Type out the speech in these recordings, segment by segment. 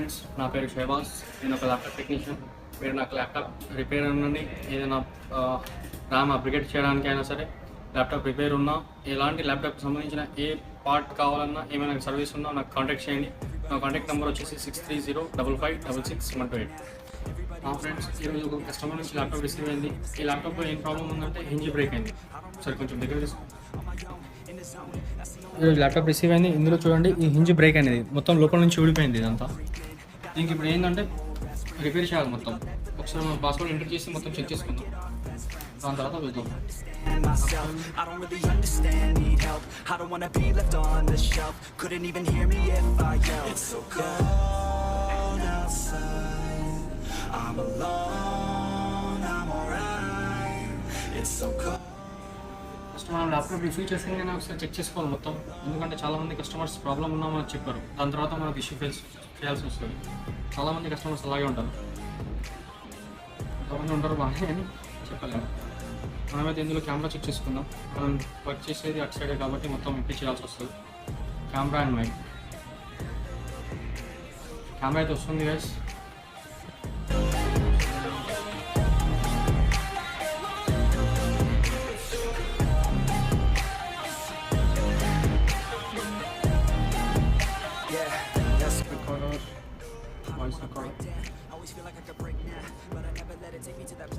Friends, నా పేరు షహబాజ్. నేను ఒక ల్యాప్టాప్ టెక్నీషియన్. మీరు నాకు ల్యాప్టాప్ రిపేర్ ఉన్నది, ఏదైనా ర్యామ్ అప్గ్రేడ్ చేయడానికి అయినా సరే, ల్యాప్టాప్ రిపేర్ ఉన్నా, ఎలాంటి ల్యాప్టాప్కి సంబంధించిన ఏ పార్ట్ కావాలన్నా, ఏమైనా సర్వీస్ ఉన్నా నాకు కాంటాక్ట్ చేయండి. నా కాంటాక్ట్ నెంబర్ వచ్చేసి 6305566128. ఫ్రెండ్స్, ఈరోజు ఒక కస్టమర్ నుంచి ల్యాప్టాప్ రిసీవ్ అయింది. ఈ ల్యాప్టాప్లో ఏం ప్రాబ్లం ఉందంటే హింజ్ బ్రేక్ అయింది. సరే కొంచెం దగ్గర తీసుకో. ఈరోజు ల్యాప్టాప్ రిసీవ్ అయింది. ఇందులో చూడండి, ఈ హింజ్ బ్రేక్ అనేది మొత్తం లోపల నుంచి ఊడిపోయింది. ఇదంతా దీనికి ఇప్పుడు ఏంటంటే రిపేర్ చేయాలి. మొత్తం ఒకసారి మనం పాస్వర్డ్ ఎంటర్ చేసి మొత్తం చెక్ చేసుకుందాం. దాని తర్వాత వెళ్దాం. I don't really understand, need help. I don't wanna be left on the shelf. Couldn't even hear me if I yelled. It's so cold outside. I'm alone, I'm alright. It's so cold. First మనం laptop receive చేసింది ఒకసారి check చేసుకోవాలి మొత్తం. ఎందుకంటే చాలామంది customers problem ఉన్నామని చెప్పారు. దాని తర్వాత మనకు ఇష్యూ ఫేస్ చేయాల్సి వస్తుంది. చాలామంది కస్టమర్స్ అలాగే ఉంటారు. కొంతమంది ఉంటారు బాగానే అని చెప్పలేము. మనమైతే ఇందులో కెమెరా చెక్ చేసుకుందాం. మనం వర్క్ చేసేది అటు సైడే కాబట్టి మొత్తం ఇప్పి చేయాల్సి వస్తుంది. Camera and mic. కెమెరా అయితే వస్తుంది గైస్.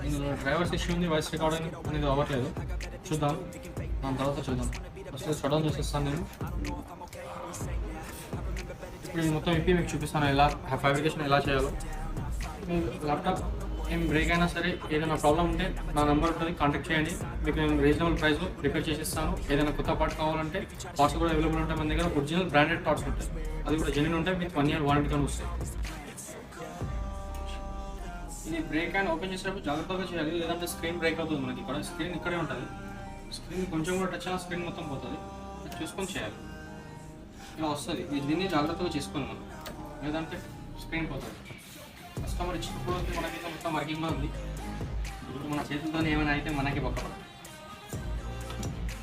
ఇందులో డ్రైవర్స్ ఇష్యూ ఉంది, వాయిస్ రికార్డింగ్ అనేది అవ్వట్లేదు. చూద్దాం, దాని తర్వాత చూద్దాం. ఫస్ట్ షట్ డౌన్ చేసేస్తాను నేను. ఇప్పుడు ఇది మొత్తం ఇప్పి మీకు చూపిస్తాను ఎలా ఫ్యాబ్రికేషన్ ఎలా చేయాలో. మీ ల్యాప్టాప్ ఏం బ్రేక్ అయినా సరే, ఏదైనా ప్రాబ్లం ఉంటే నా నెంబర్ ఉంటుంది, కాంటాక్ట్ చేయండి. మీకు నేను రీజనబుల్ ప్రైస్లో రిపేర్ చేసిస్తాను. ఏదైనా కొత్త పార్ట్ కావాలంటే పార్ట్స్ కూడా అవైలబుల్ ఉంటాయి మన దగ్గర. ఒరిజినల్ బ్రాండెడ్ పార్ట్స్ ఉంటాయి, అది కూడా జెన్యూన్ ఉంటాయి. మీకు 1 year వారంటీతో వస్తాయి. ఇది బ్రేక్ అండ్ ఓపెన్ చేసేటప్పుడు జాగ్రత్తగా చేయాలి, లేదంటే స్క్రీన్ బ్రేక్ అవుతుంది. మనకి ఇక్కడ స్క్రీన్ ఇక్కడే ఉంటుంది. స్క్రీన్ కొంచెం కూడా టచ్ అయినా స్క్రీన్ మొత్తం పోతుంది. చూసుకొని చేయాలి. ఇలా వస్తుంది. దీన్ని జాగ్రత్తగా చేసుకోవాలి మనం, లేదంటే స్క్రీన్ పోతుంది. కస్టమర్ ఇచ్చినప్పుడు మనకైతే మొత్తం వర్కింగ్గా ఉంది. ఇప్పుడు మన చేతులతో ఏమైనా అయితే మనకి పక్కపడ.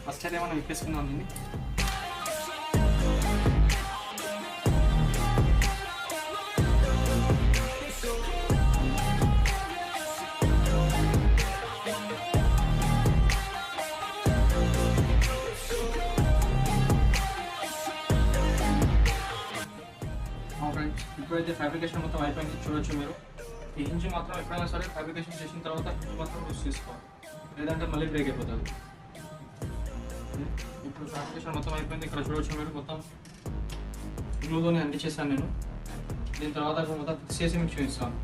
ఫస్ట్ అయితే మనం విప్పేసుకుందాం దీన్ని. ఇప్పుడైతే ఫ్యాబ్రికేషన్ మొత్తం అయిపోయింది, చూడొచ్చు మీరు. ఈ హింజ్ మాత్రం ఎప్పుడైనా సరే ఫ్యాబ్రికేషన్ చేసిన తర్వాత హింజ్ మాత్రం యూస్ చేసుకోవాలి, లేదంటే మళ్ళీ బ్రేక్ అయిపోతుంది. ఇప్పుడు ఫ్యాబ్రికేషన్ మొత్తం అయిపోయింది. ఇక్కడ చూడొచ్చు మీరు, మొత్తం గ్లూతోనే అంటించేసాను నేను. దీని తర్వాత మొత్తం ఫిక్స్ చేసి మీకు చూపిస్తాను.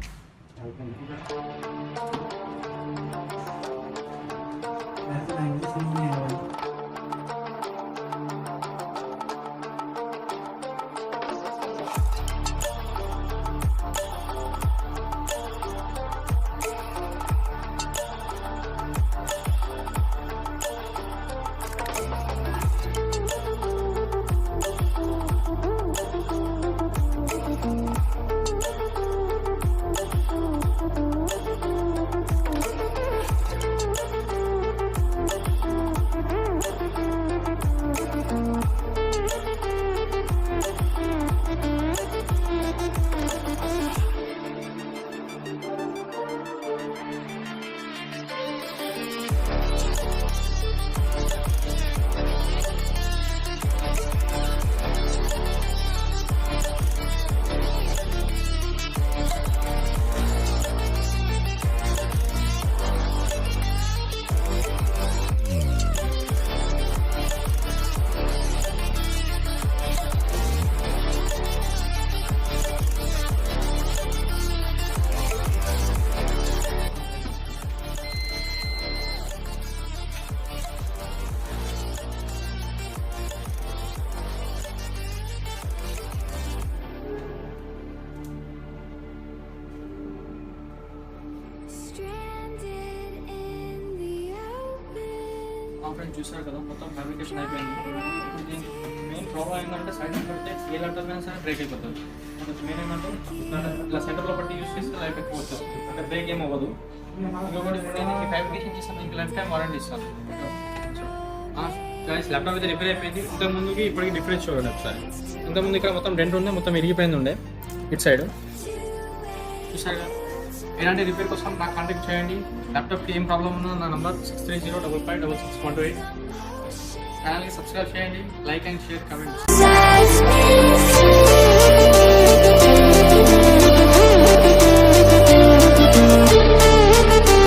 ఫ్రెండ్స్, చూసారు కదా, మొత్తం ఫ్యాబ్రికేషన్ అయిపోయింది. ఇప్పుడు దీనికి మెయిన్ ప్రాబ్లం ఏంటంటే సైడ్ పెడితే ఏ ల్యాప్టాప్ అయినా సరే బ్రేక్ అయిపోతుంది. మనకి మెయిన్ ఏంటంటే ఇలా సెంటర్లో పట్టి యూస్ చేస్తే లైఫ్ ఎక్కువ వస్తుంది, అంటే బ్రేక్ ఏం అవ్వదు. ఇంకొకటి ఇప్పుడు నేను ఫ్యాబ్రికేషన్ చేస్తాను, మీకు లైఫ్ టైం వారంటీ ఇస్తాను. ల్యాప్టాప్ అయితే రిపేర్ అయిపోయింది. ఇంతకుముందుకి ఇప్పటికి డిఫరెన్స్ చూడండి ఒకసారి. ఇంతకుముందు ఇక్కడ మొత్తం డెంట్ ఉండే, మొత్తం ఇరిగిపోయింది ఉండే ఇటు సైడ్. చూసారుగా. ఇలాంటి రిపేర్ కోసం నాకు కాంటాక్ట్ చేయండి. ల్యాప్టాప్కి ఏం ప్రాబ్లం ఉన్నా నా నంబర్ 6305566128. ఛానల్కి సబ్స్క్రైబ్ చేయండి, లైక్ అండ్ షేర్, కమెంట్.